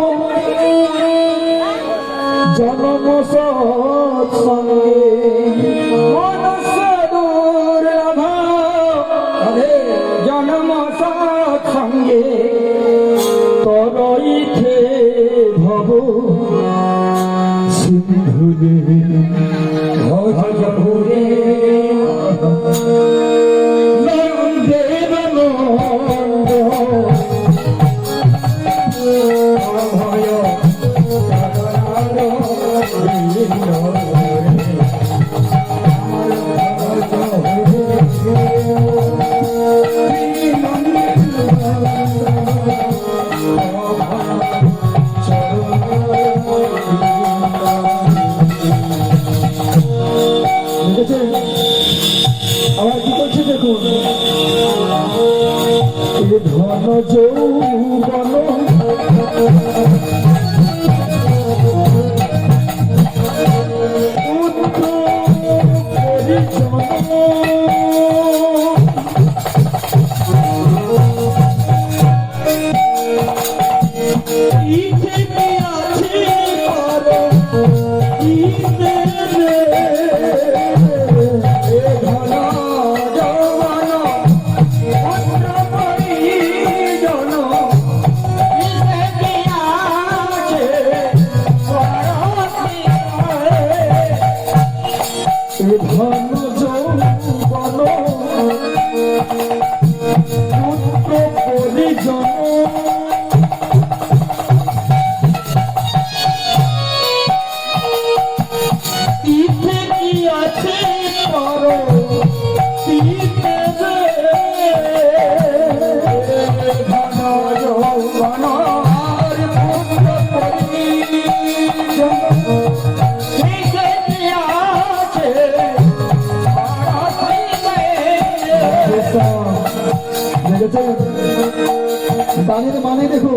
জনম সৎসঙ্গে মনুষ্য দুর্লভ জন্ম সৎসঙ্গে তরইথে ভব সিন্ধুরে ভজ হুরে নন্দের নন্দ অভয় দেখেছেন আবার কি করছে দেখুন এই যে ধন যৌবন পুত্র পরিজন ইথে কি আছে পার ইথে ধন যৌবন পুত্র পরিজন ইহে কি আছে পরস্মৃতি ধন যৌবন পুত্র পরিজন ইথে কি আছে পর ইথে ধন যৌবন আর পুত্র পরিজন ইহে কি আছে দেখেছেন গানের মানে দেখো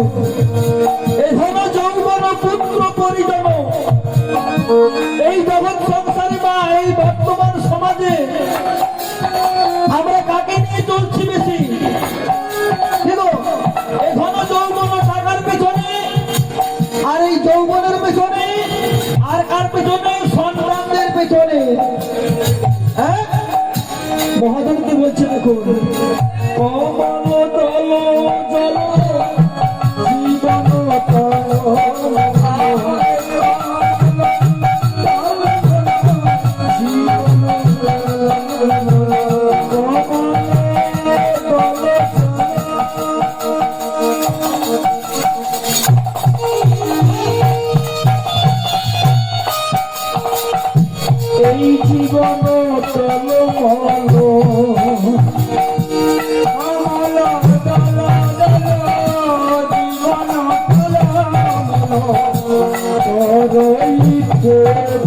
এই ধন যৌবন পুত্র পরিজন এই জগৎ সংসারে বা এই বর্তমান সমাজে আমরা কাকে নিয়ে চলছি বেশি দেখো এই ধন যৌবন টাকার পেছনে আর এই যৌবনের পেছনে আর কার পেছনে সন্তানদের পেছনে হ্যাঁ মহাজন কি বলছে দেখুন কমল দল জল জীবন তল এই জীবন চল মল অমল দল দল জীবন করইতে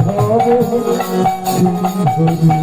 ভব সিন্ধুরি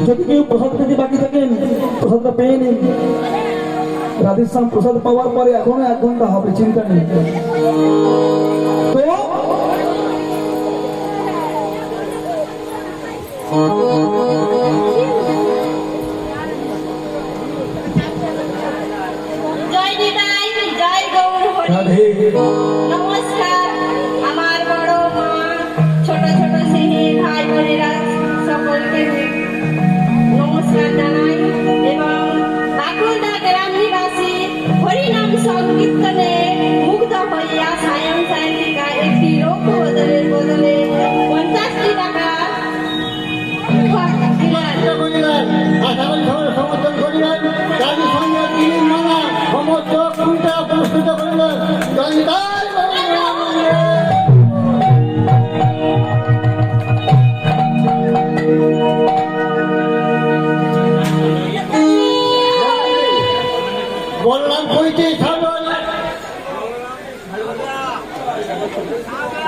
যদি কেউ প্রসাদ খেতে বাকি থাকেন প্রসাদটা পেয়ে নিন রাধেশ্যাম প্রসাদ পাওয়ার পরে এখনো 1 ঘন্টা হবে চিন্তা নেই তো জয় নিতাই জয় গৌর হরি রাধে নমস্কার আমার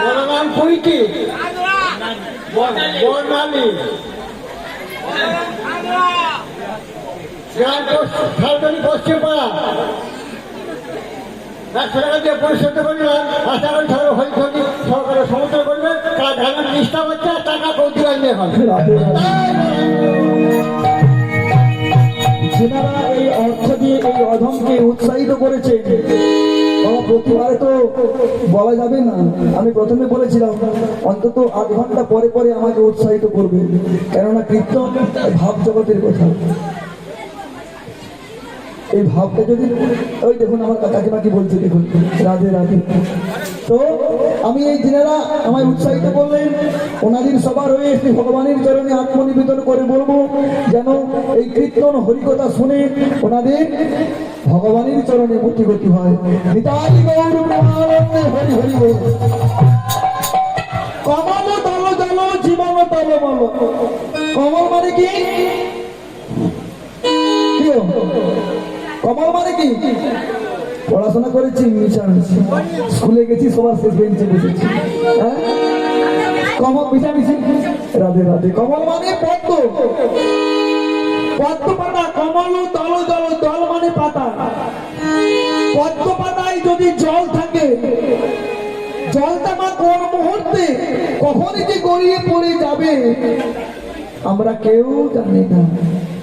বলরাম কুইটি বর্ণালী সরকারি পশ্চিম পাড়া 100 টাকা দিয়ে পরিশোধ করলেন। আশা করি সরকারের সমস্ত করবে তার ধানের নিষ্ঠা হচ্ছে আর টাকা কৌতুক নিয়ে হবে। যেনারা এই অর্থ দিয়ে এই অধমকে উৎসাহিত করেছে বাবা, প্রতিবারে তো বলা যাবে না। আমি প্রথমে বলেছিলাম অন্তত 8 ঘন্টা পরে পরে আমাকে উৎসাহিত করবে, কেননা কীর্তন ভাব জগতের কথা। এই ভাবটা যদি ওই দেখুন আমার কাকাকে বাকি বলছে, দেখুন রাধে রাধে। তো আমি এই যিনারা আমায় উৎসাহিত করলেন ওনাদের সবার হয়ে শ্রী ভগবানের চরণে আত্মনিবেদন করে বলবো যেন এই কীর্তন হরিকথা শুনে ওনাদের ভগবানের চরণে গতি গতি হয়। নিতাই গৌর প্রেমানন্দে হরি হরি বল। কমল দল দল জীবন তল বল। কমল মানে কি? কমল মানে কি? পড়াশোনা করেছি, মিশামিশি স্কুলে গেছি, সবার শেষ বেঞ্চে বসেছি। হ্যাঁ, কমল মিশামিশি, রাধে রাধে। কমল মানে পদ্ম, পদ্ম পাতা। কমল দল দল, দল মানে পাতা। পদ্ম পাতায় যদি জল থাকে, জলটা মা কোন মুহূর্তে কখনই যে গড়িয়ে পড়ে যাবে আমরা কেউ জানি না।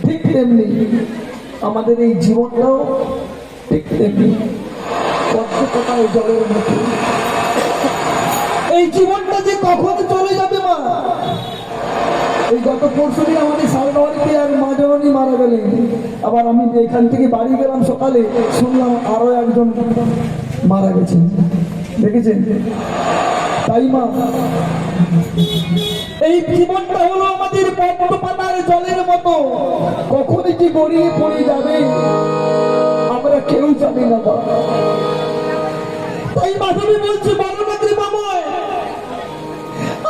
ঠিক তেমনি আমাদের এই জীবনটাও ঠিক তেমনি পদ্ম পাতায় জলের মতো। এই জীবনটা যে কখন চলে যাবে মা। এই গত পরশুদিন আমাদের সালবাড়িতে আর মা জননী মারা গেলেন। আবার আমি এখান থেকে বাড়ি গেলাম সকালে, শুনলাম আরো একজন মারা গেছেন। দেখেছেন? তাই মা এই জীবনটা হলো আমাদের পদ্ম পাতার জলের মতো, কখনই যে গড়িয়ে পড়ে যাবে আমরা কেউ জানি না মা। তাই মাধবী বলছে বলো কৃপাময়,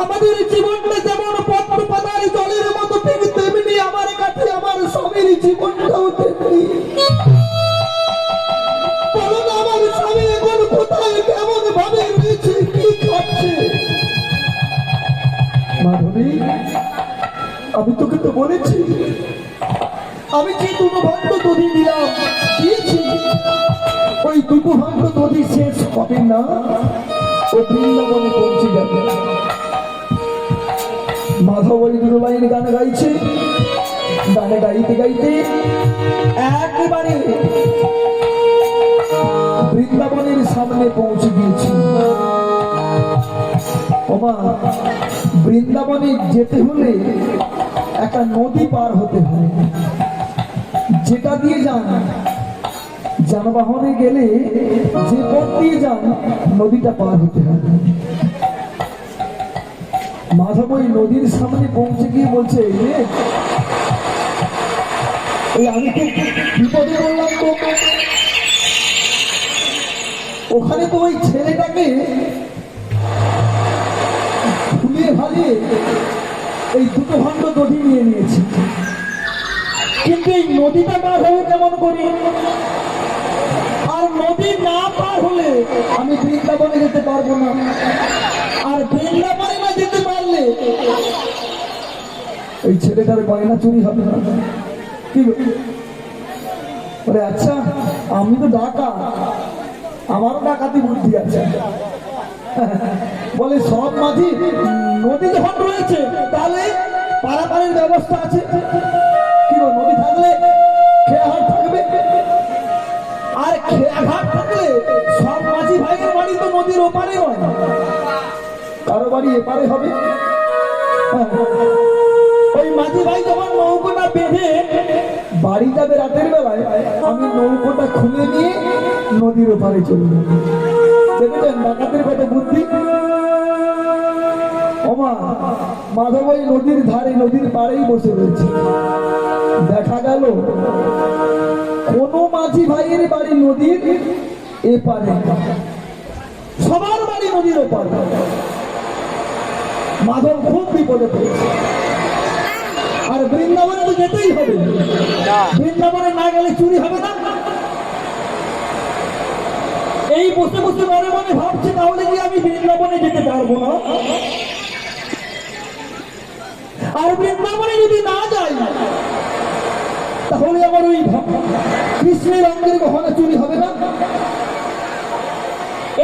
আমাদের জীবনটা যেমন পদ্ম পাতার জলের মতো ঠিক তেমনি আমার কাছে আমার স্বামীর জীবনটাও তেমনি। বলো না আমার স্বামী এখন কোথায়, কেমন ভাবে রয়েছে, কি খাচ্ছে? মাধবী, আমি তোকে তো বলেছি আমি যে 2 ভাণ্ড দধি দিয়েছি, ওই 2 ভাণ্ড দধি শেষ হবে না, ও বৃন্দাবনে পৌঁছে যাবে। মাধব ওই 2 লাইন গান গাইছে, গানে গাইতে গাইতে একেবারে বৃন্দাবনের সামনে পৌঁছে গিয়েছি। ওমা, বৃন্দাবনে যেতে হলে একটা নদী পার হতে হয়, যেটা দিয়ে যান যানবাহনে গেলে যে পথ দিয়ে যান নদীটা পার হতে হয়। মাধব ওই নদীর সামনে পৌঁছে গিয়ে বলছে, এই আমি তো বিপদে বললাম, তো ওখানে তো ওই ছেলেটাকে ফুলিয়ে ভালিয়ে এই 2 ভাণ্ড দধি নিয়ে নিয়েছি, কিন্তু এই নদীটা পার হয়ে কেমন করি? আর নদী না পার হলে আমি বৃন্দাবনে যেতে পারবো না, আর বৃন্দাবনে না যেতে পারলে এই ছেলেটার গয়না চুরি হবে না। কি বলে? আচ্ছা, আমি তো ডাকা, আমারও ডাকাতি বুদ্ধি আছে। বলে সব মাঝি নদী যখন রয়েছে তাহলে পারাপারের ব্যবস্থা আছে। কি গো, নদী থাকলে খেয়াঘাট থাকবে, আর খেয়াঘাট থাকলে সব মাঝি ভাইয়ের বাড়ি তো নদীর ওপারে হয়, কারো বাড়ি এপারে হবে। ওই মাঝি ভাই যখন নৌকোটা বেঁধে বাড়ি যাবে রাতের বেলায়, আমি নৌকোটা খুলে নিয়ে নদীর ওপারে চলব। দেখেছেন ডাকাতের কত বুদ্ধি। ওমা, মাধব ওই নদীর ধারে নদীর পাড়েই বসে রয়েছে। দেখা গেল কোন মাঝি ভাইয়ের বাড়ি নদীর এপারে, সবার বাড়ি নদীর ওপারে। মাধব খুব বিপদে পড়েছে। আর বৃন্দাবনে তো যেতেই হবে, বৃন্দাবনে না গেলে চুরি হবে না। এই বসে বসে মনে মনে ভাবছি তাহলে কি আমি বৃন্দাবনে যেতে পারবো না? আর বৃন্দাবনে যদি না যাই তাহলে আমার ওই কৃষ্ণের অঙ্গের গহনা চুরি হবে না।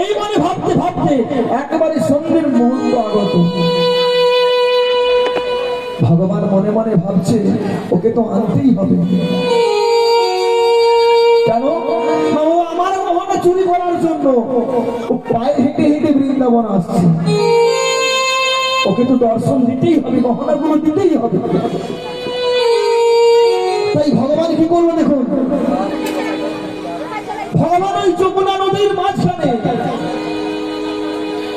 এই মনে ভাবতে ভাবতে একেবারে সন্ধ্যের মুহূর্ত আগত। ভগবান মনে মনে ভাবছে ওকে তো আনতেই হবে। কেন? ও আমার গহনা চুরি করার জন্য ও পায়ে হেঁটে হেঁটে বৃন্দাবন আসছে। ওকে তো দর্শন দিতেই হবে, গহনাগুলো দিতেই হবে। তাই ভগবান কি করলো দেখুন, ভগবান ওই যমুনা নদীর মাঝখানে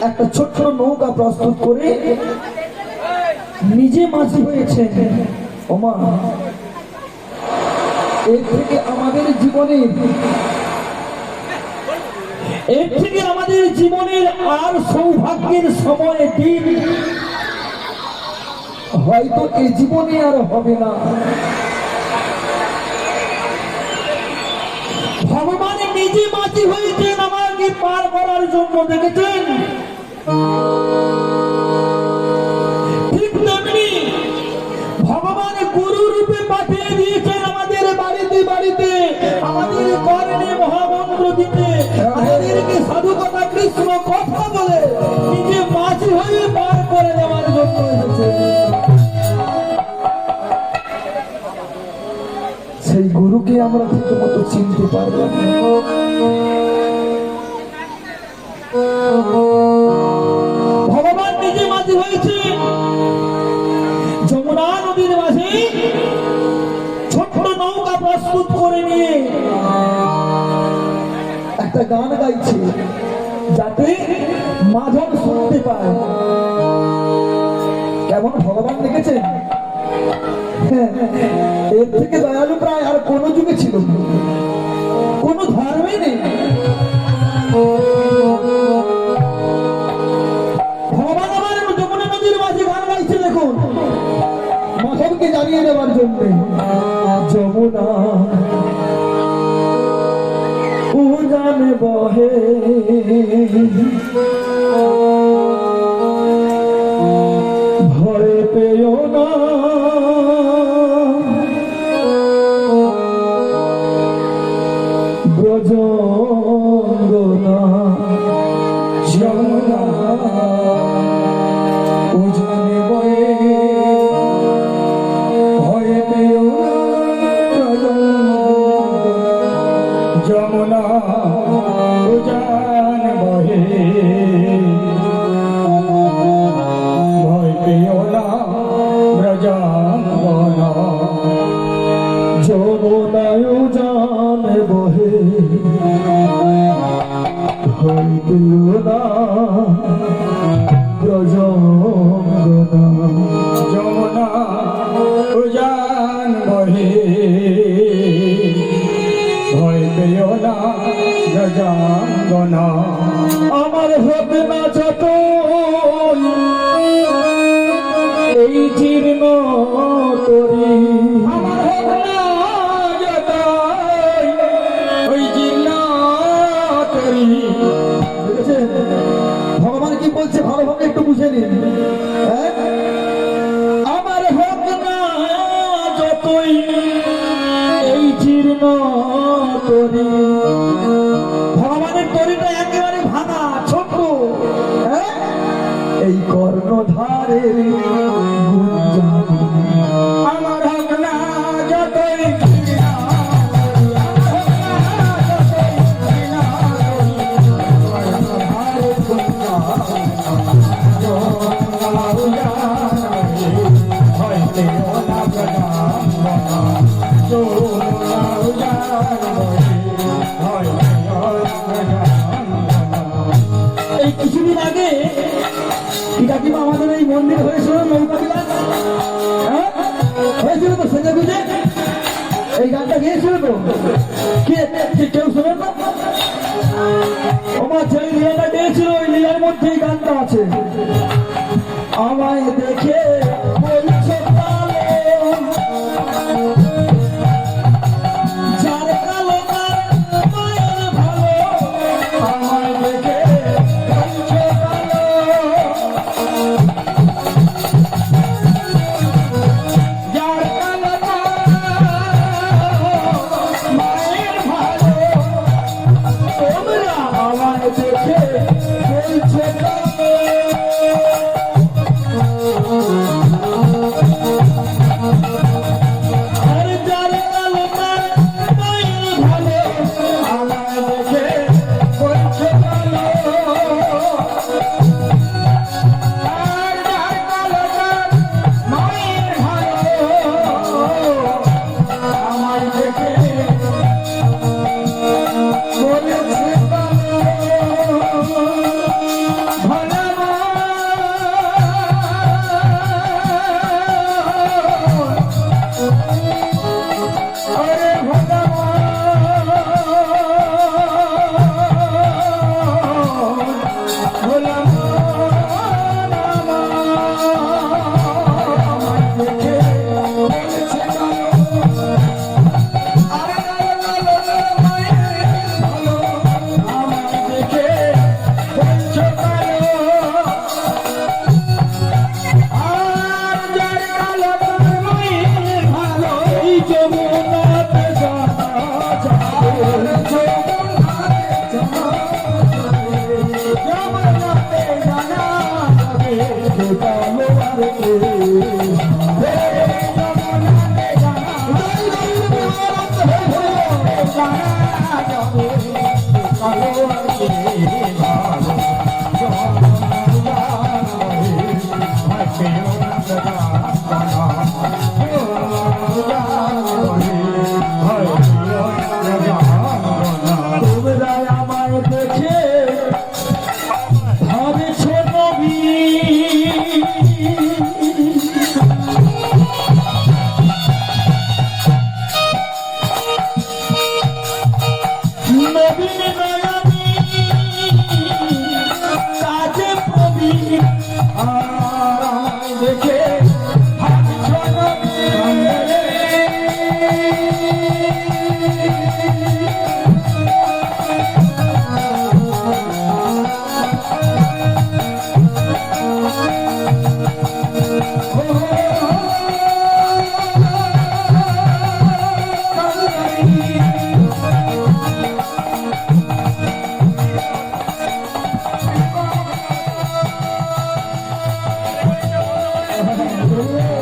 একটা ছোট্ট নৌকা প্রস্তুত করে নিজে মাঝি হয়েছে। ওমা, এর থেকে আমাদের জীবনের আর সৌভাগ্যের সময় দিন হয়তো এই জীবনে আর হবে না। ভগবান নিজে মাঝি হয়েছেন আমাকে পার করার জন্য, দেখেছেন? ঠিক তেমনি ভগবান গুরু রূপে পাঠিয়ে দিয়েছেন আমাদের বাড়িতে বাড়িতে, আমাদের কর্ণে মহামন্ত্র দিতে, আমাদেরকে সাধু কথা কৃষ্ণ কথা বলে নিজে মাঝি হয়ে পার করে দেওয়ার জন্য এসেছে। সেই গুরুকে আমরা ঠিক মতো চিনতে পারলাম না। ভগবান নিজে মাঝি হয়েছে যমুনা নদীর মাঝে ছোট্ট নৌকা প্রস্তুত করে নিয়ে একটা গান গাইছে যাতে মাধব শুনতে পায়। কেমন ভগবান দেখেছেন? এর থেকে দয়ালু প্রায় আর কোন যুগে ছিল না, কোন ধর্মই নেই। ভগবান আমার যমুনা নদীর মাঝে গান গাইছে দেখুন, মাধবকে জানিয়ে দেওয়ার জন্য। যমুনা উজান বহে ভয় পেও না, ব্রজঙ্গনা যমুনা উজানে বহে ভয় পেও না, যমুনা উজান বহে ভয় পেও না, ব্রজাঙ্গনা যমুনায় উজান বহে ভয় পেও না, ব্রজঙ্গনা যমুনা উজান বহে ভয় পেও না, ব্রজাঙ্গনা আমার হবে না যত এই জীর্ণ করি, আমার হবে না যত ওই জিল্লা তরি। দেখেছেন ভগবান কি বলছে? ভালোভাবে একটু বুঝে নিন। হ্যাঁ? আমার হবে না যতই এই জীর্ণ করি। ভগবানের তরিটা একেবারে ভাঙা ছোট। হ্যাঁ? এই কর্ণধারে গুঞ্জানি আমার হবে না যতই এই কিছুদিন আগে কাকিমা আমাদের এই মন্দির হয়েছিল নৌকা বিলাস, হ্যাঁ হয়েছিল তো সেজে গুজে এই গানটা গিয়েছিল তো, কেউ শোনেন না? আমার ছেলে লীলাটা গিয়েছিল, ওই লীলার মধ্যে এই গানটা আছে। আমায় দেখে বলছে যার কালো মায়ের ভালো দেখে কালো আর কে তোমরা আমায় দেখে ভাবেছ নবী নবীন নয়নী কাজে প্রবীণ আমায় দেখে ভাবেছ নবী Oh